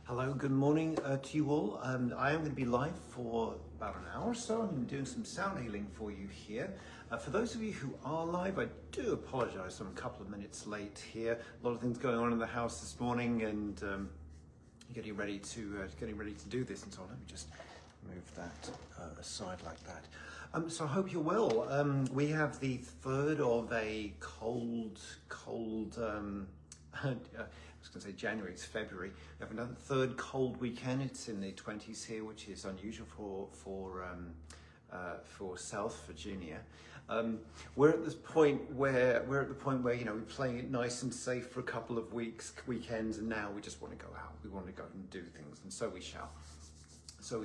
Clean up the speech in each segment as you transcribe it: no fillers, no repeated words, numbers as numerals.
Hello, good morning to you all. I am going to be live for about an hour or so. I'm doing some sound healing for you here. For those of you who are live, I do apologize. I'm a couple of minutes late here. A lot of things going on in the house this morning, and getting ready to do this and so on. Let me just move that aside like that. So I hope you're well. We have the third of a cold. I was going to say January, it's February. We have another third cold weekend. It's in the 20s here, which is unusual for South Virginia. We're at this point where we're playing it nice and safe for a couple of weekends, and now we just want to go out. We want to go and do things, and so we shall. So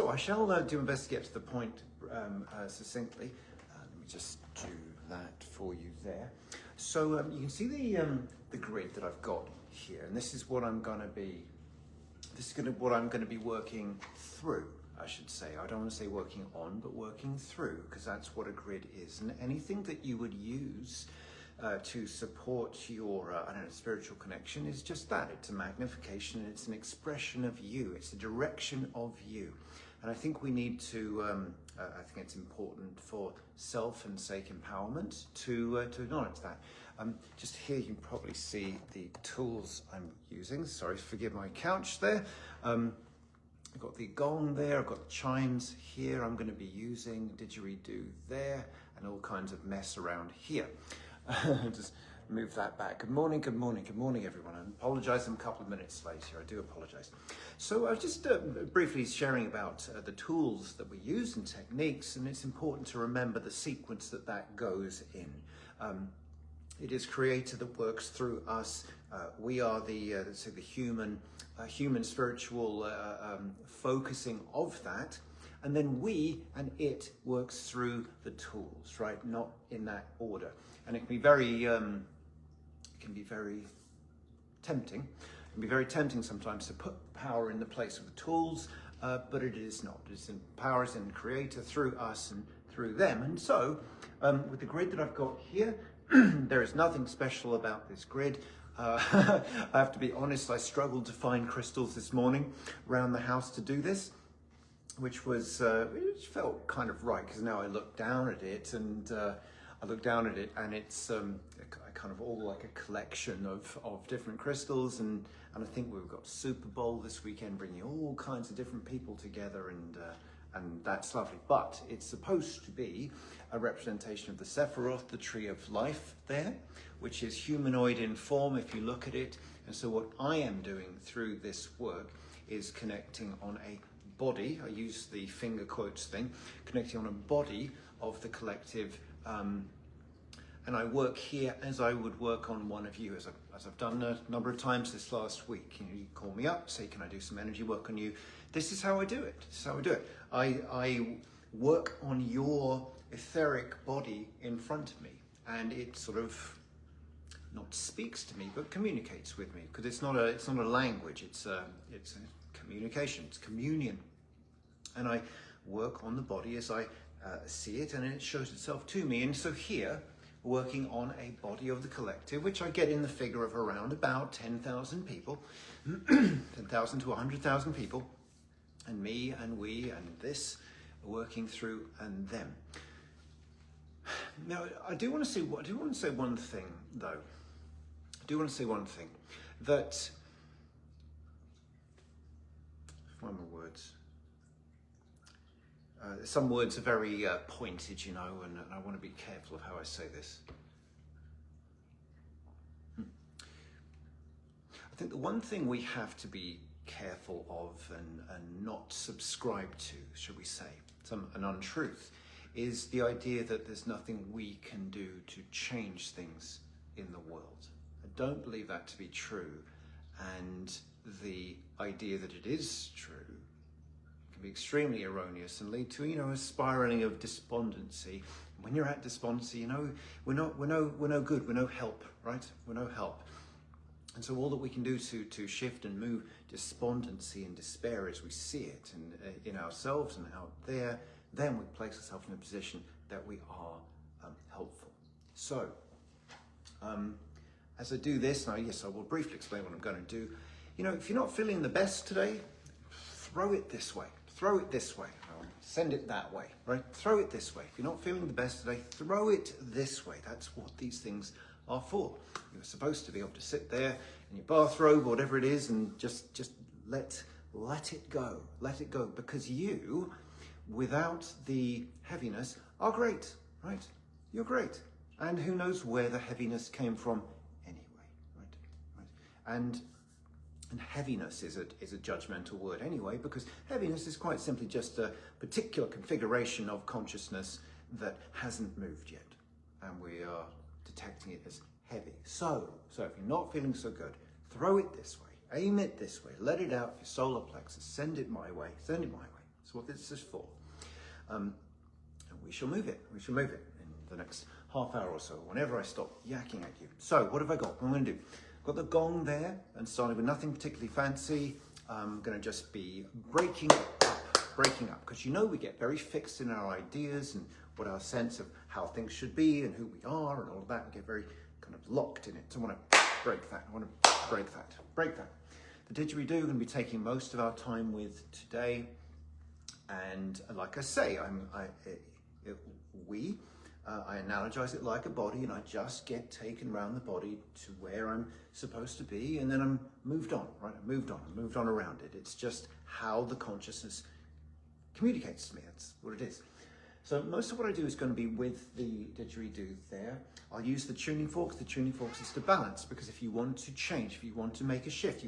I shall do my best to get to the point succinctly. Let me just do that for you there. So you can see the grid that I've got here, and this is what I'm going to be. What I'm going to be working through, I should say. I don't want to say working on, but working through, because that's what a grid is. And anything that you would use to support your spiritual connection is just that. It's a magnification, and it's an expression of you. It's a direction of you. And I think we need to, I think it's important for self and sake empowerment to acknowledge that. Just here you can probably see the tools I'm using. Sorry, forgive my couch there. I've got the gong there, I've got chimes here I'm going to be using, didgeridoo there, and all kinds of mess around here. Just move that back. Good morning, everyone. I apologize, I'm a couple of minutes late here. I do apologize. So I was just briefly sharing about the tools that we use and techniques, and it's important to remember the sequence that goes in. It is Creator that works through us. We are the human spiritual focusing of that. And then we and it works through the tools, right? Not in that order. And it can be very tempting. It can be very tempting sometimes to put power in the place of the tools, but it is not. Power is in Creator through us and through them. And so, with the grid that I've got here, there is nothing special about this grid. I have to be honest, I struggled to find crystals this morning around the house to do this, which felt kind of right, because now I look down at it and it's kind of all like a collection of different crystals, and I think we've got Super Bowl this weekend, bringing all kinds of different people together, and that's lovely. But it's supposed to be a representation of the Sephiroth, the tree of life there, which is humanoid in form if you look at it. And so what I am doing through this work is connecting on a body, I use the finger quotes thing, connecting on a body of the collective, and I work here as I would work on one of you, as I've done a number of times this last week. You call me up, say, can I do some energy work on you? This is how I do it. I work on your etheric body in front of me, and it sort of not speaks to me, but communicates with me, because it's not a language. It's a communication. It's communion, and I work on the body as I see it, and it shows itself to me. And so here, working on a body of the collective, which I get in the figure of around about 10,000 people, 10,000 to 100,000 people, and me and we and this working through and them. Now, I do want to say one thing, though. I do want to say one thing, that, find my words. Some words are very pointed, and I want to be careful of how I say this. I think the one thing we have to be careful of and not subscribe to, should we say, an untruth, is the idea that there's nothing we can do to change things in the world. I don't believe that to be true, and the idea that it is true can be extremely erroneous and lead to a spiraling of despondency. When you're at despondency, we're no good, we're no help, right? We're no help. And so all that we can do to shift and move despondency and despair as we see it and in ourselves and out there, then we place ourselves in a position that we are helpful. So, as I do this, now yes, I will briefly explain what I'm going to do. You know, if you're not feeling the best today, throw it this way. Throw it this way. Send it that way, right? Throw it this way. If you're not feeling the best today, throw it this way. That's what these things are for. You're supposed to be able to sit there in your bathrobe, whatever it is, and just let it go. Let it go. Because you, without the heaviness, are great, right? You're great. And who knows where the heaviness came from anyway, right? And heaviness is a judgmental word anyway, because heaviness is quite simply just a particular configuration of consciousness that hasn't moved yet, and we are detecting it as heavy. So if you're not feeling so good, throw it this way, aim it this way, let it out your solar plexus, send it my way, send it my way. That's what this is for. And we shall move it in the next half hour or so, whenever I stop yakking at you. So what have I got? What am I going to do? Got the gong there, and starting with nothing particularly fancy. I'm going to just be breaking up, because you know we get very fixed in our ideas and what our sense of how things should be and who we are and all of that. We get very kind of locked in it. So I want to break that. Break that. The didgeridoo we're going to be taking most of our time with today, and like I say, I analogize it like a body, and I just get taken around the body to where I'm supposed to be, and then I'm moved on, right? I moved on around it. It's just how the consciousness communicates to me. That's what it is. So most of what I do is going to be with the didgeridoo there. I'll use the tuning forks. The tuning forks is to balance, because if you want to change, if you want to make a shift,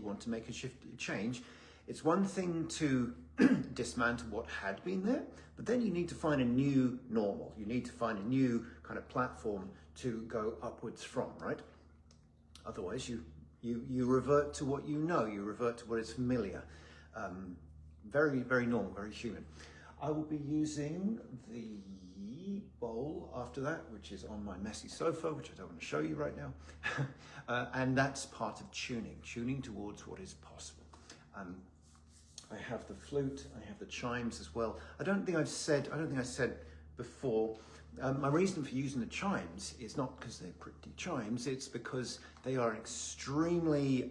change, it's one thing to dismantle what had been there, but then you need to find a new normal. You need to find a new kind of platform to go upwards from, right? Otherwise, you revert to what you know. You revert to what is familiar. Very, very normal, very human. I will be using the bowl after that, which is on my messy sofa, which I don't want to show you right now. And that's part of tuning towards what is possible. I have the flute, I have the chimes as well. I don't think I said before, my reason for using the chimes is not because they're pretty chimes, it's because they are an extremely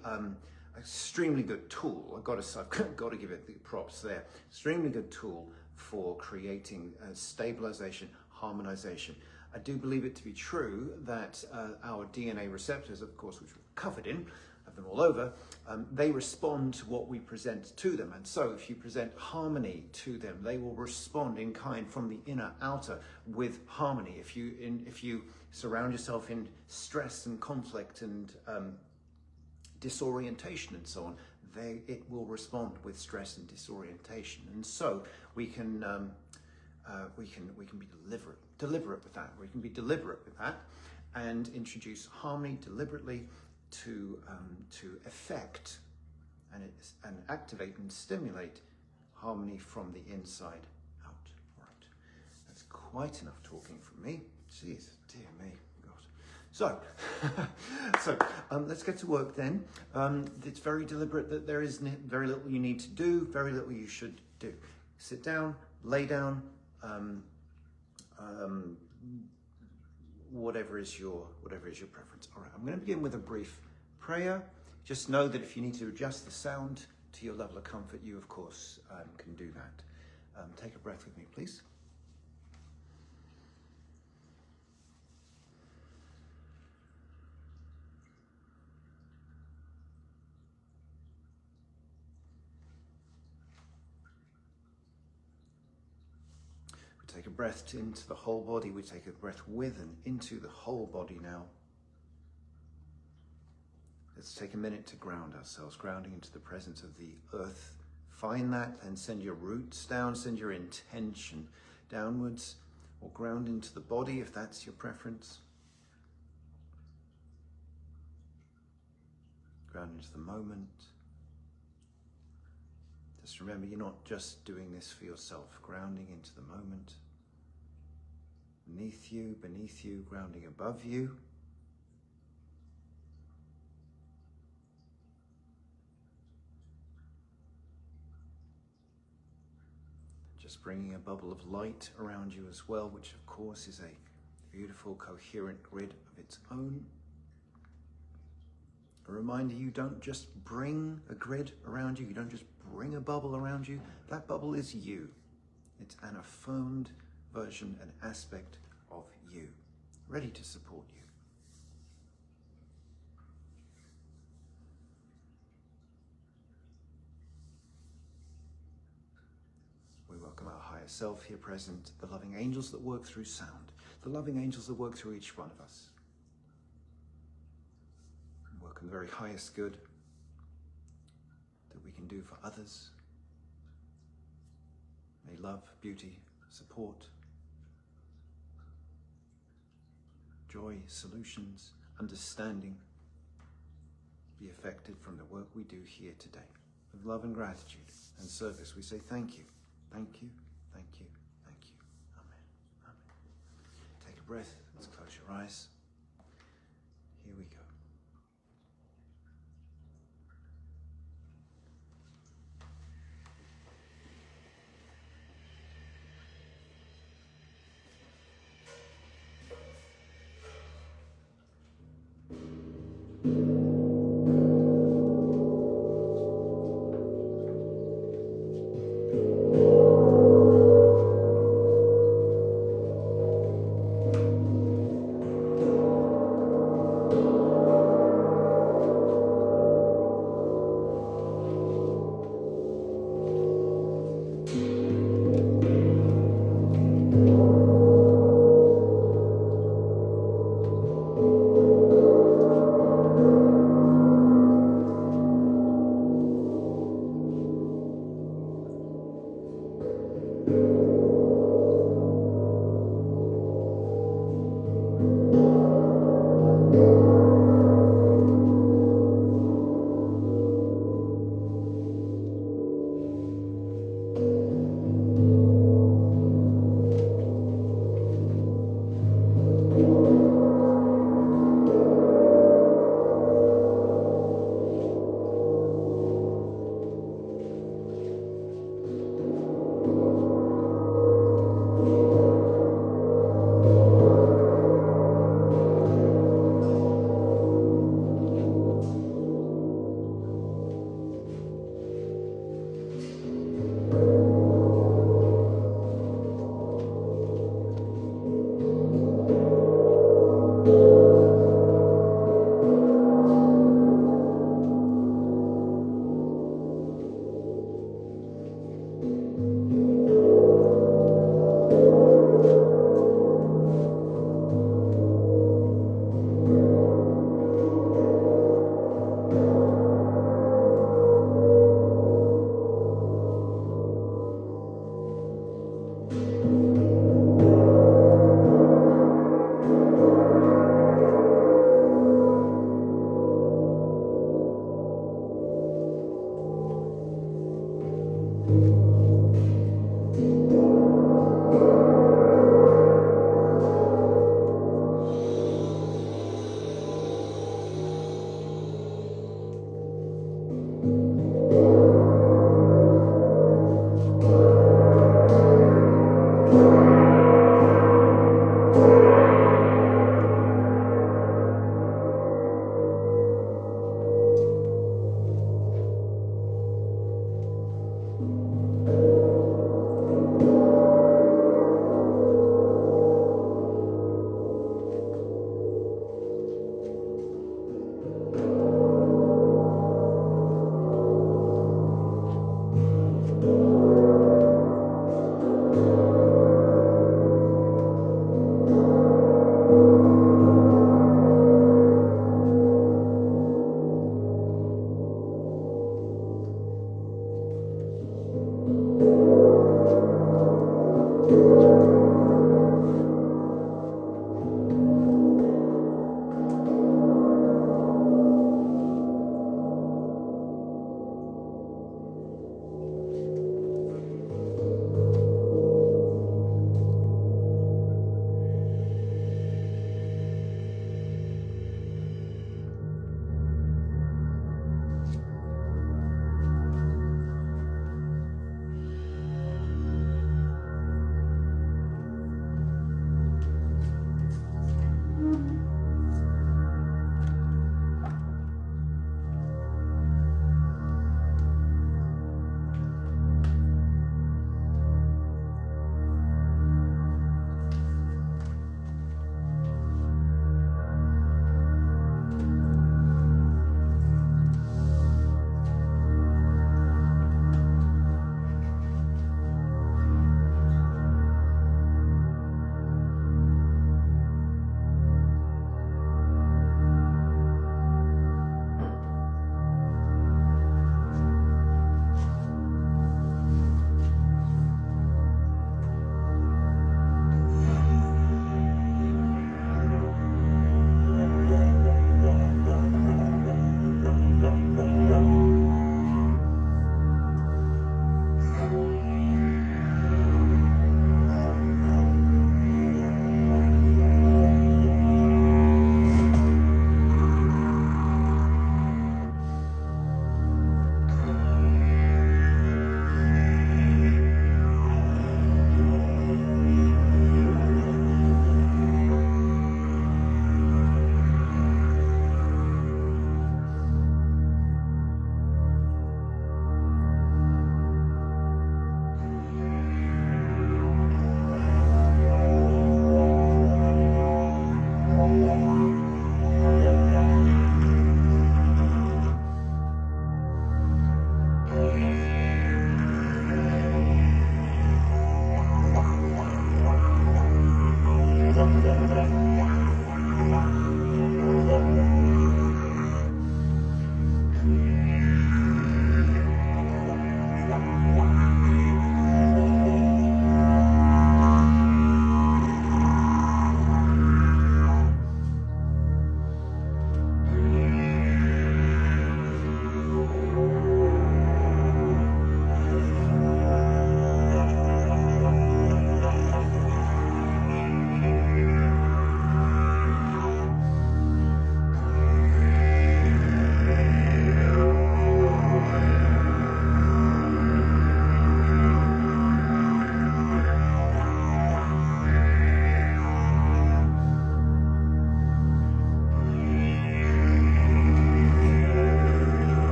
good tool. I've got to give it the props there. Extremely good tool for creating stabilization, harmonization. I do believe it to be true that our DNA receptors, of course, which we're covered in, have them all over, they respond to what we present to them. And so if you present harmony to them, they will respond in kind from the inner outer with harmony. If you surround yourself in stress and conflict and disorientation and so on, it will respond with stress and disorientation. And so we can be deliberate with that. We can be deliberate with that and introduce harmony deliberately to affect and activate and stimulate harmony from the inside out. All right, that's quite enough talking from me. Jeez, dear me, God. So let's get to work then. It's very deliberate that there is very little you need to do, very little you should do. Sit down, lay down, whatever is your preference. All right, I'm going to begin with a brief prayer. Just know that if you need to adjust the sound to your level of comfort, you of course can do that. Take a breath with me, please. We take a breath into the whole body. We take a breath with and into the whole body now. Let's take a minute to ground ourselves, grounding into the presence of the earth. Find that and send your roots down, send your intention downwards, or ground into the body if that's your preference. Ground into the moment. Just remember, you're not just doing this for yourself, grounding into the moment. Beneath you, grounding above you. Just bringing a bubble of light around you as well, which of course is a beautiful, coherent grid of its own, A reminder, you don't just bring a grid around you, you don't just bring a bubble around you. That bubble is you. It's an affirmed version, an aspect of you, ready to support you. We welcome our higher self here present, the loving angels that work through sound, the loving angels that work through each one of us. Work in the very highest good that we can do for others. May love, beauty, support, joy, solutions, understanding be affected from the work we do here today. With love and gratitude and service, we say thank you, thank you, thank you, thank you. Amen. Amen. Take a breath. Let's close your eyes. Here we go.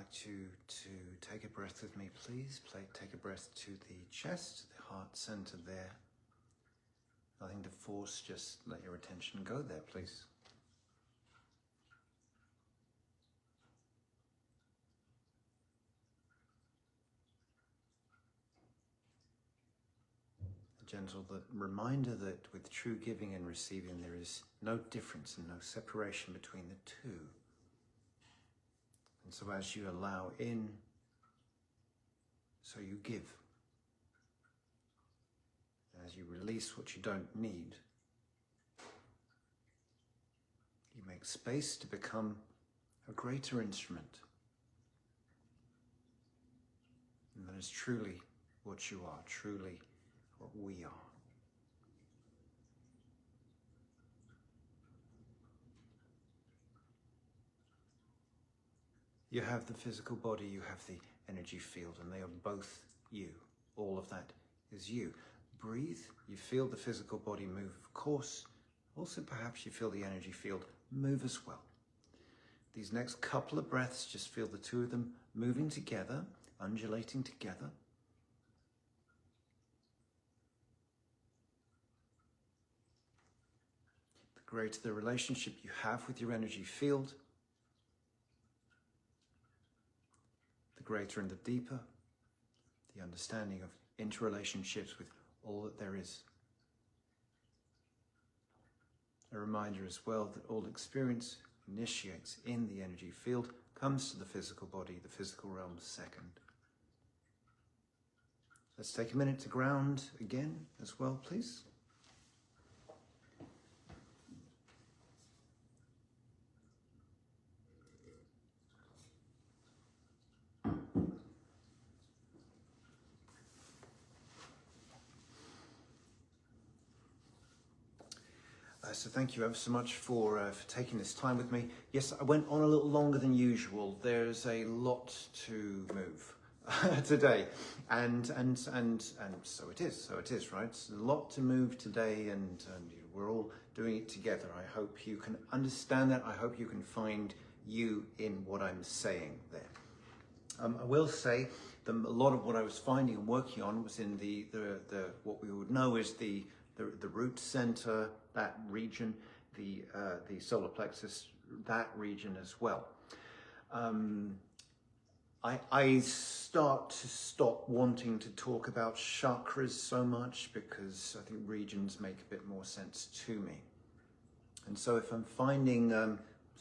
like you to take a breath with me, please. Take a breath to the chest, the heart center there. Nothing to force, just let your attention go there, please. A gentle reminder that with true giving and receiving, there is no difference and no separation between the two. And so as you allow in, so you give. As you release what you don't need, you make space to become a greater instrument. And that is truly what you are, truly what we are. You have the physical body, you have the energy field, and they are both you. All of that is you. Breathe, you feel the physical body move, of course. Also, perhaps you feel the energy field move as well. These next couple of breaths, just feel the two of them moving together, undulating together. The greater the relationship you have with your energy field, the greater and the deeper the understanding of interrelationships with all that there is. A reminder as well that all experience initiates in the energy field, comes to the physical body, the physical realm second. Let's take a minute to ground again as well, please. So thank you ever so much for taking this time with me. Yes, I went on a little longer than usual. There's a lot to move today, and so it is, right? It's a lot to move today, and we're all doing it together. I hope you can understand that. I hope you can find you in what I'm saying there. I will say that a lot of what I was finding and working on was in the what we would know is the root center, that region, the solar plexus, that region as well. I start to stop wanting to talk about chakras so much because I think regions make a bit more sense to me. And so if I'm finding,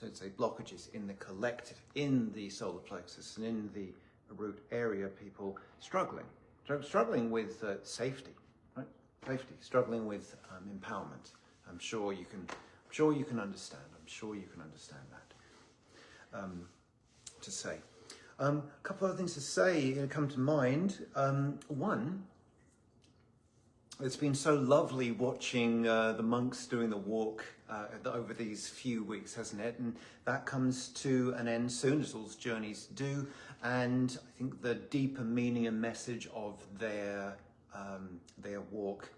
let's say, blockages in the collective, in the solar plexus and in the root area, people struggling with safety, right? Safety, struggling with empowerment. I'm sure you can understand. I'm sure you can understand that. To say, a couple of things to say come to mind. One, it's been so lovely watching the monks doing the walk over these few weeks, hasn't it? And that comes to an end soon, as all journeys do. And I think the deeper meaning and message of their walk,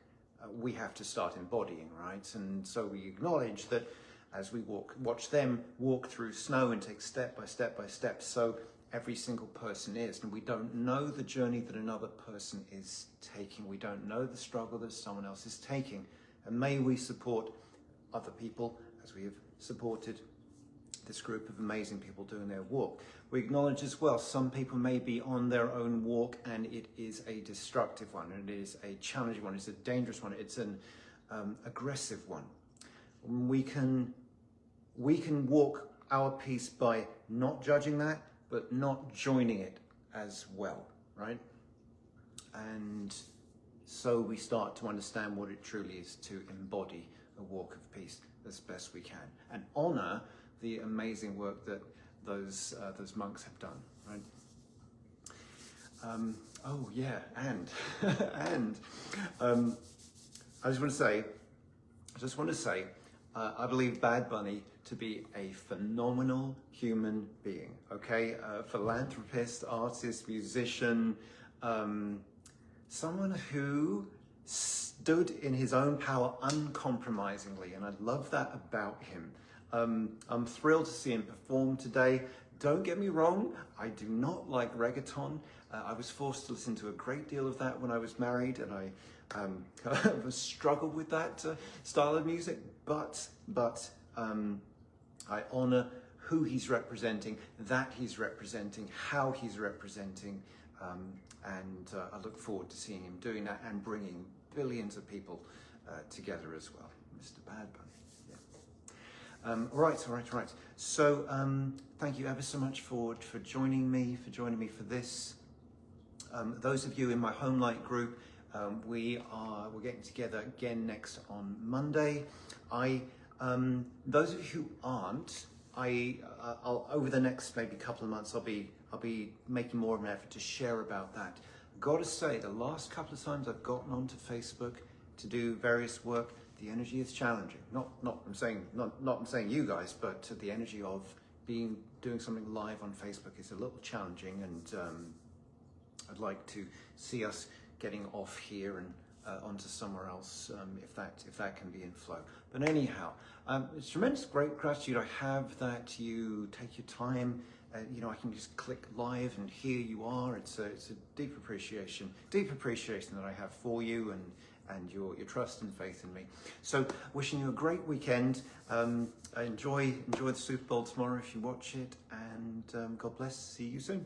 we have to start embodying, right? And so we acknowledge that as we watch them walk through snow and take step by step, so every single person is. And we don't know the journey that another person is taking. We don't know the struggle that someone else is taking. And may we support other people as we have supported this group of amazing people doing their walk. We acknowledge as well, some people may be on their own walk and it is a destructive one, and it is a challenging one, it's a dangerous one, it's an aggressive one. We can walk our piece by not judging that, but not joining it as well, right? And so we start to understand what it truly is to embody a walk of peace as best we can, and honor the amazing work that those monks have done, right? Oh yeah, and I just want to say, I believe Bad Bunny to be a phenomenal human being. Okay, philanthropist, artist, musician, someone who stood in his own power uncompromisingly, and I love that about him. I'm thrilled to see him perform today. don't get me wrong, I do not like reggaeton. I was forced to listen to a great deal of that when I was married, and I struggled with that style of music. But I honour who he's representing, that he's representing, how he's representing, and I look forward to seeing him doing that and bringing billions of people together as well. Mr. Bad Bunny. All right. So thank you ever so much for joining me for this. Those of you in my Home Light group, we're getting together again next on Monday. Those of you who aren't, I'll over the next maybe couple of months, I'll be making more of an effort to share about that. Got to say, the last couple of times I've gotten onto Facebook to do various work, the energy is challenging. I'm saying you guys, but the energy of doing something live on Facebook is a little challenging, and I'd like to see us getting off here and onto somewhere else, if that can be in flow. But anyhow, it's tremendous, great gratitude I have that you take your time. I can just click live and here you are. It's a deep appreciation that I have for you and your trust and faith in me. So wishing you a great weekend. Enjoy the Super Bowl tomorrow if you watch it, and God bless. See you soon.